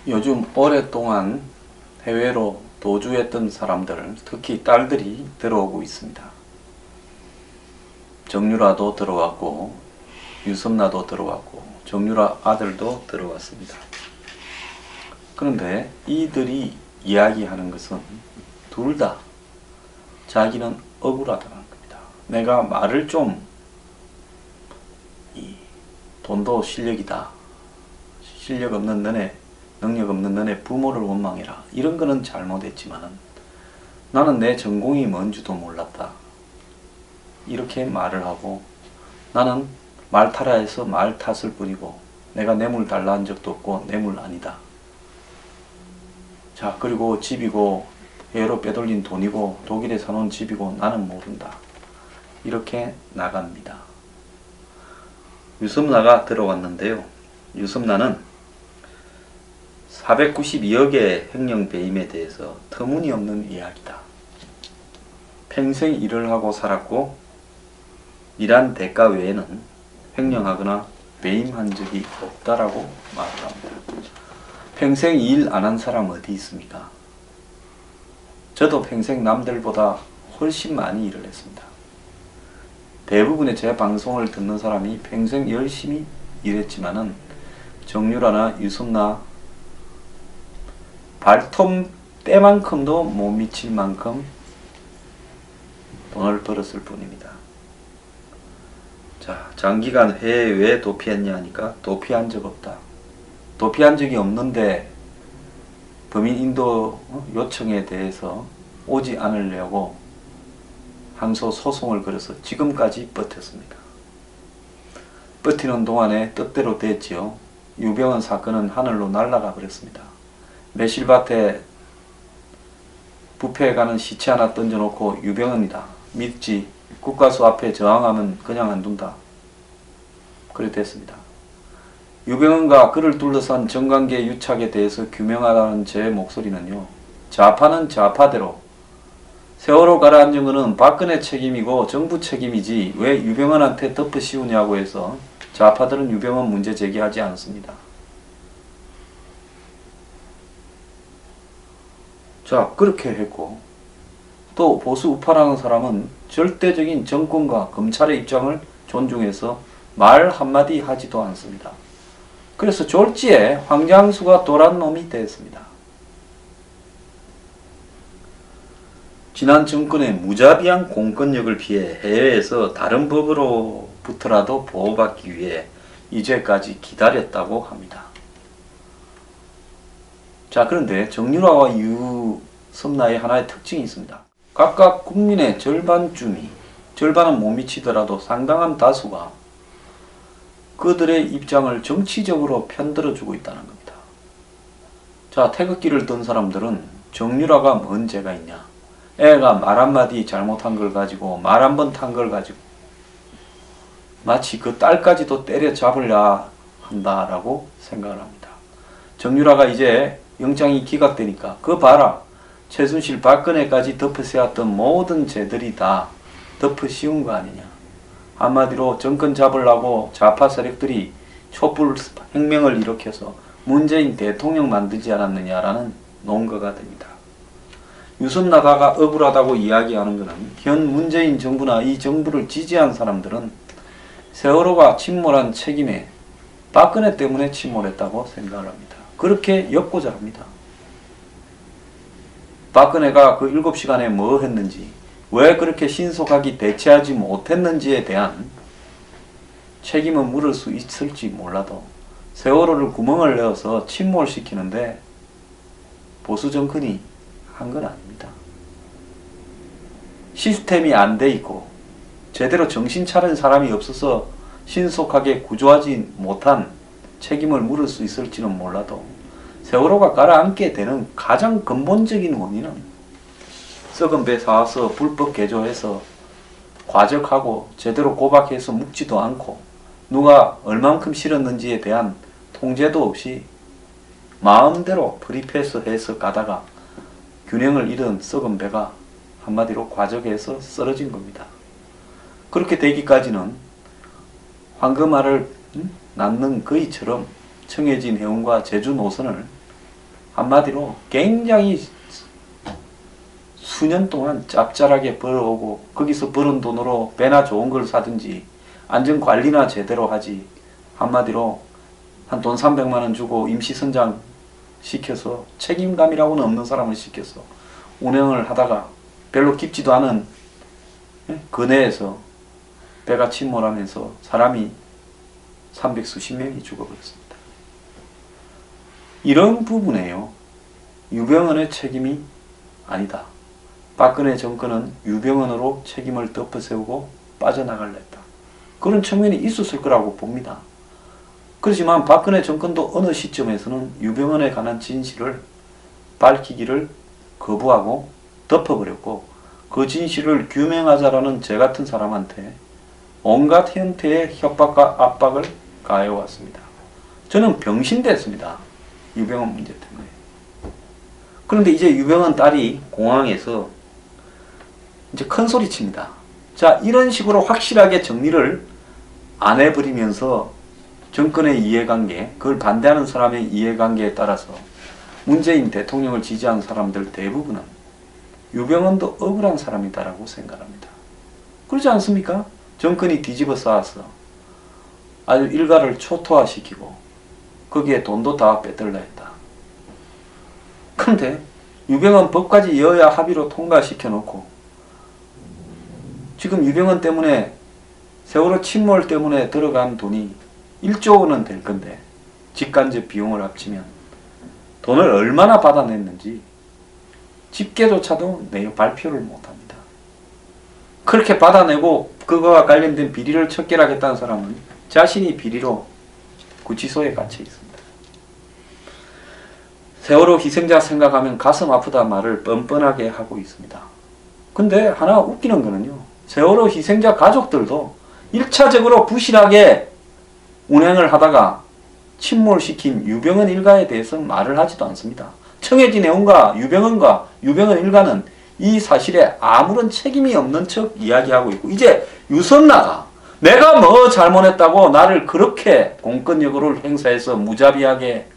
요즘 오랫동안 해외로 도주했던 사람들, 특히 딸들이 들어오고 있습니다. 정유라도 들어왔고 유섬나도 들어왔고 정유라 아들도 들어왔습니다. 그런데 이들이 이야기하는 것은 둘 다 자기는 억울하다는 겁니다. 내가 말을 좀 돈도 실력이다. 실력 없는 너네, 능력 없는 너네 부모를 원망해라. 이런 거는 잘못했지만 나는 내 전공이 뭔지도 몰랐다. 이렇게 말을 하고 나는 말타라에서 말 탔을 뿐이고 내가 뇌물 달라 한 적도 없고 뇌물 아니다. 자, 그리고 집이고 해외로 빼돌린 돈이고 독일에 사놓은 집이고 나는 모른다. 이렇게 나갑니다. 유섬나가 들어왔는데요. 유섬나는 492억의 횡령 배임에 대해서 터무니없는 이야기다. 평생 일을 하고 살았고 일한 대가 외에는 횡령하거나 배임한 적이 없다라고 말을 합니다. 평생 일 안 한 사람 어디 있습니까? 저도 평생 남들보다 훨씬 많이 일을 했습니다. 대부분의 제 방송을 듣는 사람이 평생 열심히 일했지만은 정유라나 유섬나 발톱 때만큼도 못 미칠 만큼 돈을 벌었을 뿐입니다. 자, 장기간 해외에 왜 도피했냐 하니까 도피한 적 없다. 도피한 적이 없는데 범인 인도 요청에 대해서 오지 않으려고 항소 소송을 걸어서 지금까지 버텼습니다. 버티는 동안에 뜻대로 됐지요. 유병헌 사건은 하늘로 날아가 버렸습니다. 매실밭에 부패해 가는 시체 하나 던져놓고 유병헌이다. 믿지. 국가수 앞에 저항하면 그냥 안 둔다. 그래 됐습니다. 유병헌과 그를 둘러싼 정관계 유착에 대해서 규명하라는 제 목소리는요. 좌파는 좌파대로 세월호 가라앉은 것은 박근혜 책임이고 정부 책임이지 왜 유병헌한테 덮어 씌우냐고 해서 좌파들은 유병헌 문제 제기하지 않습니다. 자, 그렇게 했고 또 보수 우파라는 사람은 절대적인 정권과 검찰의 입장을 존중해서 말 한마디 하지도 않습니다. 그래서 졸지에 황장수가 도란 놈이 됐습니다. 지난 정권의 무자비한 공권력을 피해 해외에서 다른 법으로부터라도 보호받기 위해 이제까지 기다렸다고 합니다. 자, 그런데 정유라와 유섬나의 하나의 특징이 있습니다. 각각 국민의 절반쯤이, 절반은 못 미치더라도 상당한 다수가 그들의 입장을 정치적으로 편들어주고 있다는 겁니다. 자, 태극기를 든 사람들은 정유라가 뭔 죄가 있냐. 애가 말 한마디 잘못한 걸 가지고 말 한 번 탄 걸 가지고 마치 그 딸까지도 때려잡으려 한다라고 생각을 합니다. 정유라가 이제 영장이 기각되니까 그거 봐라. 최순실 박근혜까지 덮어씌웠던 모든 죄들이 다 덮어씌운 거 아니냐. 한마디로 정권 잡으려고 좌파 세력들이 촛불 혁명을 일으켜서 문재인 대통령 만들지 않았느냐라는 논거가 됩니다. 유섬나가 억울하다고 이야기하는 것은 현 문재인 정부나 이 정부를 지지한 사람들은 세월호가 침몰한 책임에 박근혜 때문에 침몰했다고 생각을 합니다. 그렇게 엮고자 합니다. 박근혜가 그 7시간에 뭐 했는지, 왜 그렇게 신속하게 대처하지 못했는지에 대한 책임은 물을 수 있을지 몰라도 세월호를 구멍을 내어서 침몰시키는데 보수 정권이 한 건 아닙니다. 시스템이 안 돼 있고 제대로 정신 차린 사람이 없어서 신속하게 구조하지 못한 책임을 물을 수 있을지는 몰라도 세월호가 가라앉게 되는 가장 근본적인 원인은 썩은 배 사와서 불법 개조해서 과적하고 제대로 고박해서 묵지도 않고 누가 얼만큼 실었는지에 대한 통제도 없이 마음대로 프리패스 해서 가다가 균형을 잃은 썩은 배가 한마디로 과적해서 쓰러진 겁니다. 그렇게 되기까지는 황금알을 낳는 거위처럼 청해진 해운과 제주 노선을 한마디로 굉장히 수년 동안 짭짤하게 벌어오고 거기서 벌은 돈으로 배나 좋은 걸 사든지 안전관리나 제대로 하지, 한마디로 한 돈 300만 원 주고 임시선장 시켜서 책임감이라고는 없는 사람을 시켜서 운행을 하다가 별로 깊지도 않은 근해에서 배가 침몰하면서 사람이 300수십 명이 죽어버렸습니다. 이런 부분에요, 유병헌의 책임이 아니다. 박근혜 정권은 유병헌으로 책임을 덮어세우고 빠져나갈라 했다. 그런 측면이 있었을 거라고 봅니다. 그렇지만 박근혜 정권도 어느 시점에서는 유병헌에 관한 진실을 밝히기를 거부하고 덮어버렸고, 그 진실을 규명하자라는 제 같은 사람한테 온갖 형태의 협박과 압박을 가해왔습니다. 저는 병신됐습니다. 유병헌 문제 때문에. 그런데 이제 유병헌 딸이 공항에서 이제 큰 소리 칩니다. 자, 이런 식으로 확실하게 정리를 안 해버리면서 정권의 이해관계, 그걸 반대하는 사람의 이해관계에 따라서 문재인 대통령을 지지하는 사람들 대부분은 유병헌도 억울한 사람이다라고 생각합니다. 그렇지 않습니까? 정권이 뒤집어 쌓아서 아주 일가를 초토화시키고 거기에 돈도 다 빼들라 했다. 그런데 유병헌 법까지 여야 합의로 통과시켜 놓고 지금 유병헌 때문에, 세월호 침몰 때문에 들어간 돈이 1조 원은 될 건데 직간접 비용을 합치면 돈을 얼마나 받아냈는지 집계조차도 발표를 못합니다. 그렇게 받아내고 그거와 관련된 비리를 척결하겠다는 사람은 자신이 비리로 구치소에 갇혀 있습니다. 세월호 희생자 생각하면 가슴 아프다 말을 뻔뻔하게 하고 있습니다. 근데 하나 웃기는 거는요, 세월호 희생자 가족들도 1차적으로 부실하게 운행을 하다가 침몰시킨 유병헌 일가에 대해서 말을 하지도 않습니다. 청해진 의원과 유병헌과 유병헌 일가는 이 사실에 아무런 책임이 없는 척 이야기하고 있고, 이제 유선나가 내가 뭐 잘못했다고 나를 그렇게 공권력을 행사해서 무자비하게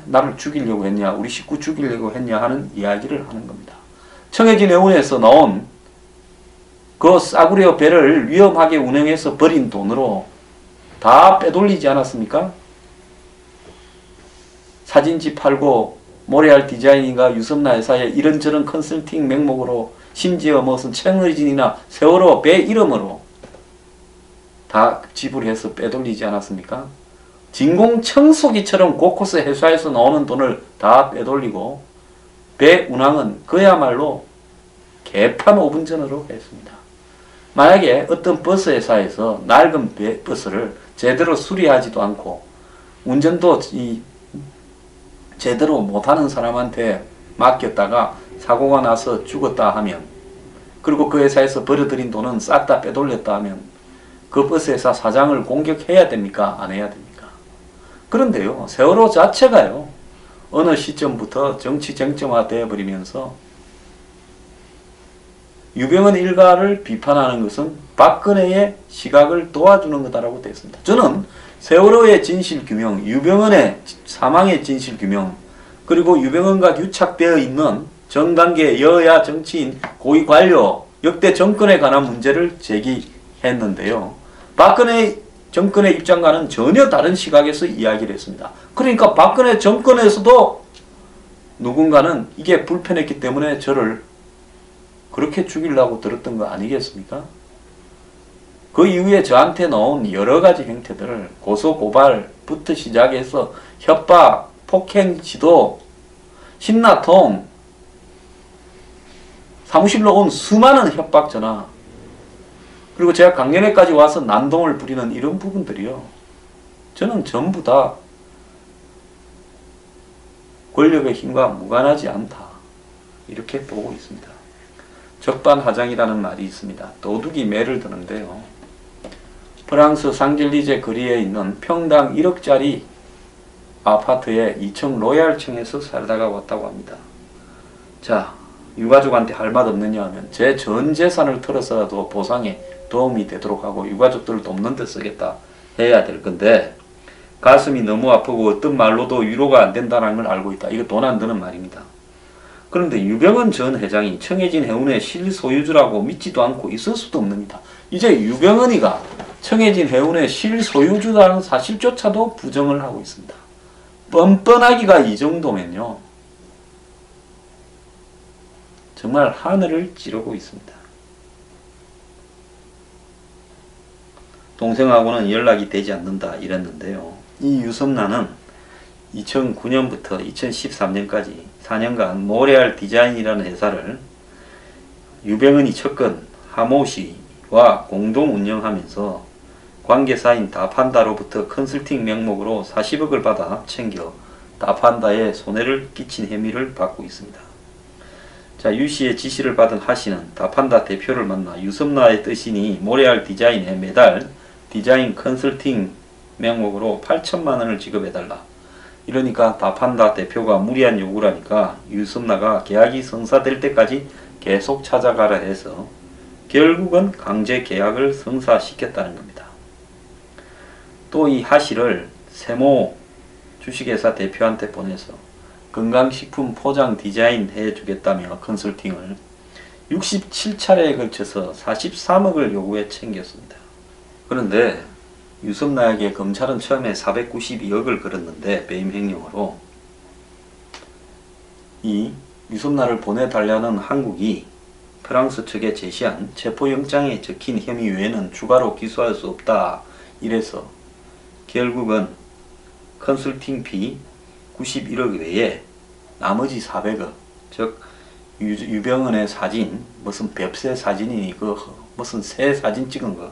나를 죽이려고 했냐, 우리 식구 죽이려고 했냐 하는 이야기를 하는 겁니다. 청해진 의원에서 나온 그 싸구려 배를 위험하게 운행해서 버린 돈으로 다 빼돌리지 않았습니까? 사진집 팔고 모래알 디자인인가 유섬나 회사에 이런저런 컨설팅 명목으로, 심지어 무슨 청해진이나 세월호 배 이름으로 다 지불해서 빼돌리지 않았습니까? 진공청소기처럼 곳곳에 회사에서 나오는 돈을 다 빼돌리고 배 운항은 그야말로 개판 5분 전으로 했습니다. 만약에 어떤 버스 회사에서 낡은 버스를 제대로 수리하지도 않고 운전도 제대로 못하는 사람한테 맡겼다가 사고가 나서 죽었다 하면, 그리고 그 회사에서 벌어들인 돈은 싹 다 빼돌렸다 하면 그 버스 회사 사장을 공격해야 됩니까? 안 해야 됩니까? 그런데요, 세월호 자체가요, 어느 시점부터 정치 쟁점화 되어버리면서 유병헌 일가를 비판하는 것은 박근혜의 시각을 도와주는 거다라고 되었습니다. 저는 세월호의 진실규명, 유병헌의 사망의 진실규명, 그리고 유병헌과 유착되어 있는 정관계 여야 정치인 고위 관료 역대 정권에 관한 문제를 제기했는데요, 박근혜 정권의 입장과는 전혀 다른 시각에서 이야기를 했습니다. 그러니까 박근혜 정권에서도 누군가는 이게 불편했기 때문에 저를 그렇게 죽이려고 들었던 거 아니겠습니까? 그 이후에 저한테 나온 여러가지 형태들을 고소고발부터 시작해서 협박, 폭행 시도, 신나통, 사무실로 온 수많은 협박 전화, 그리고 제가 강연회까지 와서 난동을 부리는 이런 부분들이요, 저는 전부 다 권력의 힘과 무관하지 않다, 이렇게 보고 있습니다. 적반하장이라는 말이 있습니다. 도둑이 매를 드는데요, 프랑스 상젤리제 거리에 있는 평당 1억짜리 아파트에 2층 로얄층에서 살다가 왔다고 합니다. 자, 유가족한테 할 말 없느냐 하면 제 전 재산을 털어서라도 보상에 도움이 되도록 하고 유가족들을 돕는 데 쓰겠다 해야 될 건데, 가슴이 너무 아프고 어떤 말로도 위로가 안 된다는 걸 알고 있다. 이거 돈 안 드는 말입니다. 그런데 유병헌 전 회장이 청해진 해운의 실소유주라고 믿지도 않고 있을 수도 없습니다. 이제 유병헌이가 청해진 해운의 실소유주라는 사실조차도 부정을 하고 있습니다. 뻔뻔하기가 이 정도면요, 정말 하늘을 찌르고 있습니다. 동생하고는 연락이 되지 않는다 이랬는데요. 이 유섬나는 2009년부터 2013년까지 4년간 모래알 디자인이라는 회사를 유병헌이 척근 하모시와 공동 운영하면서 관계사인 다판다로부터 컨설팅 명목으로 40억을 받아 챙겨 다판다에 손해를 끼친 혐의를 받고 있습니다. 자, 유씨의 지시를 받은 하씨는 다판다 대표를 만나 유섬나의 뜻이니 모래알 디자인에 매달 디자인 컨설팅 명목으로 8천만 원을 지급해달라. 이러니까 다판다 대표가 무리한 요구를 하니까 유섬나가 계약이 성사될 때까지 계속 찾아가라 해서 결국은 강제 계약을 성사시켰다는 겁니다. 또 이 하씨를 세모 주식회사 대표한테 보내서 건강식품 포장 디자인 해주겠다며 컨설팅을 67차례에 걸쳐서 43억을 요구해 챙겼습니다. 그런데 유섬나에게 검찰은 처음에 492억을 걸었는데 배임 횡령으로 이 유섬나를 보내달라는 한국이 프랑스 측에 제시한 체포영장에 적힌 혐의 외에는 추가로 기소할 수 없다 이래서 결국은 컨설팅비 91억 외에 나머지 400억, 즉 유병헌의 사진, 무슨 뱁새 사진이니 그 무슨 새 사진 찍은 거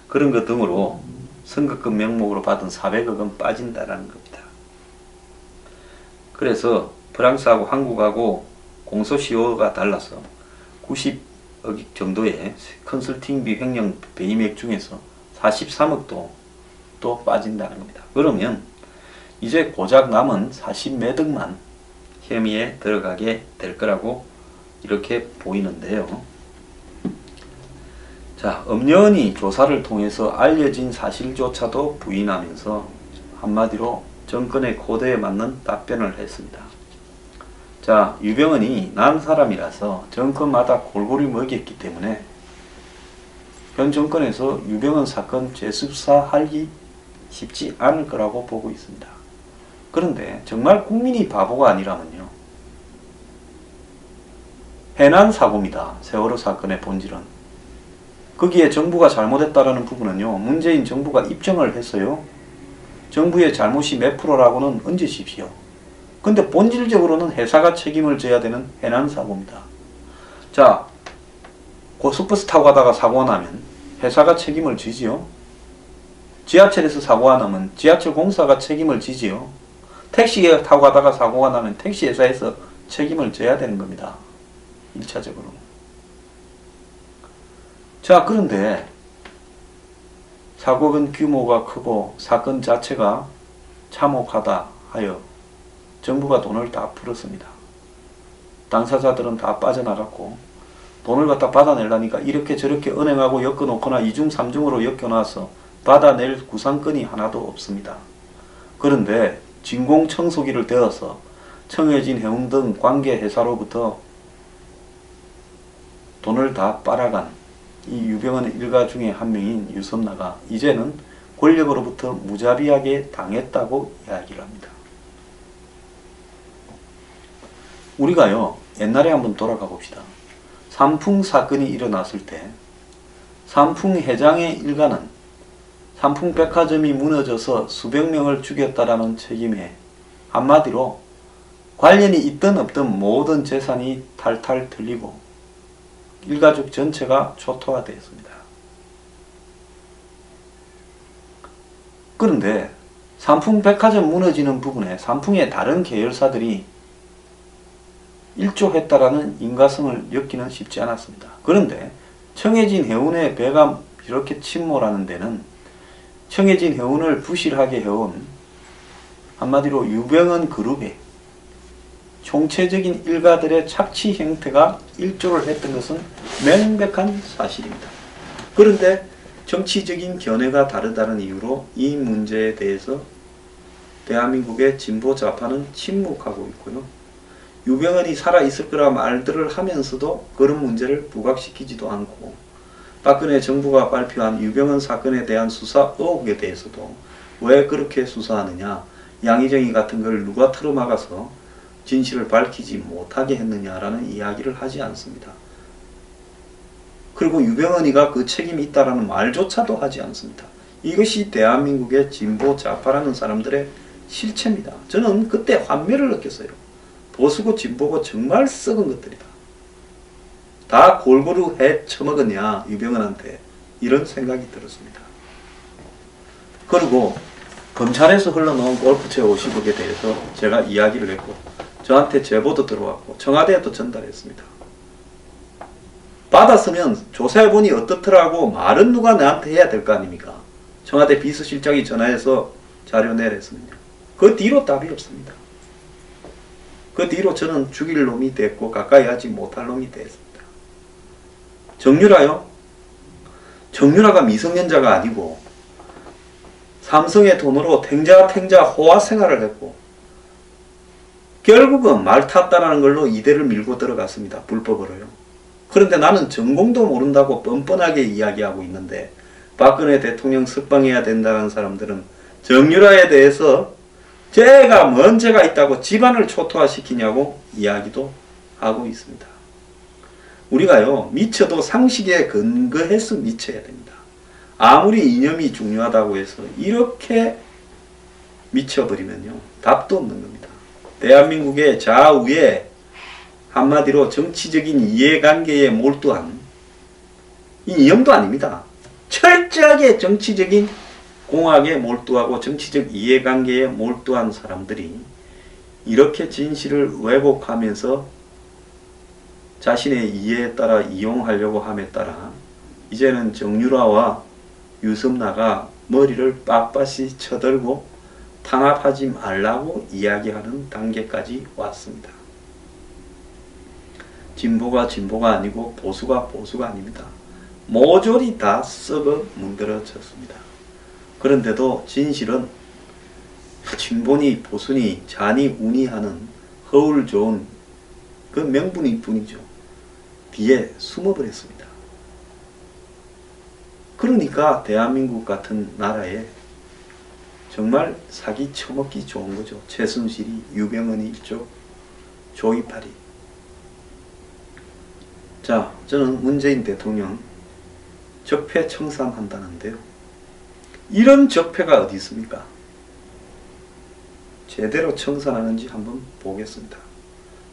그런 것 등으로 선급금 명목으로 받은 400억은 빠진다라는 겁니다. 그래서 프랑스하고 한국하고 공소시효가 달라서 90억 정도의 컨설팅비 횡령 배임액 중에서 43억도 또 빠진다는 겁니다. 그러면 이제 고작 남은 40몇 억만 혐의에 들어가게 될 거라고 이렇게 보이는데요. 자, 엄연히 조사를 통해서 알려진 사실조차도 부인하면서 한마디로 정권의 코드에 맞는 답변을 했습니다. 자, 유병헌이 난 사람이라서 정권마다 골고루 먹였기 때문에 현 정권에서 유병헌 사건 재수사하기 쉽지 않을 거라고 보고 있습니다. 그런데 정말 국민이 바보가 아니라면요, 해난 사고입니다. 세월호 사건의 본질은. 거기에 정부가 잘못했다라는 부분은요, 문재인 정부가 입증을 했어요. 정부의 잘못이 몇 프로라고는 얹으십시오. 근데 본질적으로는 회사가 책임을 져야 되는 해난 사고입니다. 자, 고속버스 타고 가다가 사고가 나면 회사가 책임을 지지요. 지하철에서 사고가 나면 지하철 공사가 책임을 지지요. 택시에 타고 가다가 사고가 나면 택시 회사에서 책임을 져야 되는 겁니다. 1차적으로. 자, 그런데 사고는 규모가 크고 사건 자체가 참혹하다 하여 정부가 돈을 다 풀었습니다. 당사자들은 다 빠져나갔고 돈을 갖다 받아내려니까 이렇게 저렇게 은행하고 엮어놓거나 이중 삼중으로 엮어놔서 받아낼 구상권이 하나도 없습니다. 그런데 진공청소기를 대어서 청해진 해운 등 관계회사로부터 돈을 다 빨아간 이 유병헌 일가 중에 한 명인 유섬나가 이제는 권력으로부터 무자비하게 당했다고 이야기를 합니다. 우리가요, 옛날에 한번 돌아가 봅시다. 삼풍 사건이 일어났을 때 삼풍 회장의 일가는 삼풍 백화점이 무너져서 수백 명을 죽였다라는 책임에 한마디로 관련이 있든 없든 모든 재산이 탈탈 털리고 일가족 전체가 초토화되었습니다. 그런데 삼풍 백화점 무너지는 부분에 삼풍의 다른 계열사들이 일조했다라는 인과성을 엮기는 쉽지 않았습니다. 그런데 청해진 해운의 배가 이렇게 침몰하는 데는 청해진 해운을 부실하게 해온 한마디로 유병헌 그룹의 총체적인 일가들의 착취 형태가 일조를 했던 것은 명백한 사실입니다. 그런데 정치적인 견해가 다르다는 이유로 이 문제에 대해서 대한민국의 진보 좌파는 침묵하고 있고요. 유병헌이 살아있을 거라 말들을 하면서도 그런 문제를 부각시키지도 않고, 박근혜 정부가 발표한 유병헌 사건에 대한 수사 의혹에 대해서도 왜 그렇게 수사하느냐, 양의정이 같은 걸 누가 틀어막아서 진실을 밝히지 못하게 했느냐라는 이야기를 하지 않습니다. 그리고 유병헌이가 그 책임이 있다라는 말조차도 하지 않습니다. 이것이 대한민국의 진보 좌파라는 사람들의 실체입니다. 저는 그때 환멸을 느꼈어요. 보수고 진보고 정말 썩은 것들이다. 다 골고루 해 처먹었냐 유병헌한테, 이런 생각이 들었습니다. 그리고 검찰에서 흘러나온 골프채 50억에 대해서 제가 이야기를 했고, 저한테 제보도 들어왔고 청와대에도 전달했습니다. 받았으면 조사해보니 어떻더라고 말은 누가 나한테 해야 될 거 아닙니까? 청와대 비서실장이 전화해서 자료 내랬으면요. 그 뒤로 답이 없습니다. 그 뒤로 저는 죽일 놈이 됐고 가까이 하지 못할 놈이 됐습니다. 정유라요? 정유라가 미성년자가 아니고 삼성의 돈으로 탱자 호화 생활을 했고 결국은 말 탔다라는 걸로 이대를 밀고 들어갔습니다. 불법으로요. 그런데 나는 전공도 모른다고 뻔뻔하게 이야기하고 있는데 박근혜 대통령 석방해야 된다는 사람들은 정유라에 대해서 죄가 뭔 죄가 있다고 집안을 초토화시키냐고 이야기도 하고 있습니다. 우리가요, 미쳐도 상식에 근거해서 미쳐야 됩니다. 아무리 이념이 중요하다고 해서 이렇게 미쳐버리면요, 답도 없는 겁니다. 대한민국의 좌우에 한마디로 정치적인 이해관계에 몰두한, 이 이념도 아닙니다. 철저하게 정치적인 공학에 몰두하고 정치적 이해관계에 몰두한 사람들이 이렇게 진실을 왜곡하면서 자신의 이해에 따라 이용하려고 함에 따라 이제는 정유라와 유섬나가 머리를 빳빳이 쳐들고 탄압하지 말라고 이야기하는 단계까지 왔습니다. 진보가 진보가 아니고 보수가 보수가 아닙니다. 모조리 다 썩어 문드러졌습니다. 그런데도 진실은 진보니 보수니 자니 우니 하는 허울 좋은 그 명분일 뿐이죠. 뒤에 숨어버렸습니다. 그러니까 대한민국 같은 나라에 정말 사기 처먹기 좋은 거죠. 최순실이, 유병헌이 이쪽, 조이팔이. 자, 저는 문재인 대통령 적폐 청산한다는데요. 이런 적폐가 어디 있습니까? 제대로 청산하는지 한번 보겠습니다.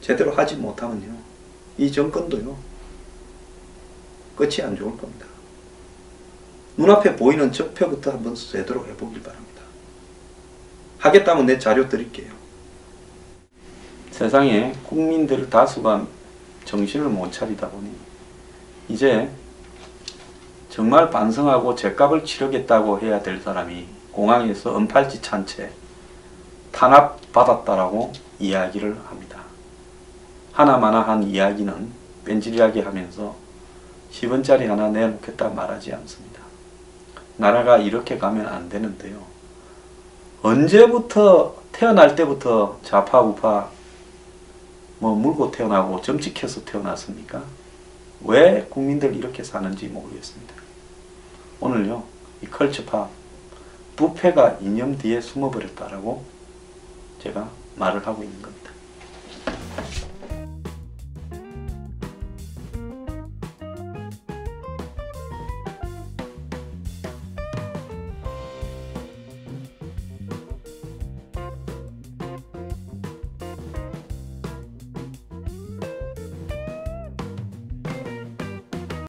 제대로 하지 못하면요, 이 정권도요, 끝이 안 좋을 겁니다. 눈앞에 보이는 적폐부터 한번 제대로 해보길 바랍니다. 하겠다면 내 자료 드릴게요. 세상에 국민들 다수가 정신을 못 차리다 보니 이제 정말 반성하고 죗값을 치르겠다고 해야 될 사람이 공항에서 은팔찌 찬 채 탄압받았다라고 이야기를 합니다. 하나마나 한 이야기는 뺀질하게 하면서 10원짜리 하나 내놓겠다 말하지 않습니다. 나라가 이렇게 가면 안 되는데요. 언제부터, 태어날 때부터 좌파 우파 물고 태어나고 점찍혀서 태어났습니까? 왜 국민들 이렇게 사는지 모르겠습니다. 오늘요, 이 컬처파 부패가 이념 뒤에 숨어버렸다라고 제가 말을 하고 있는 겁니다.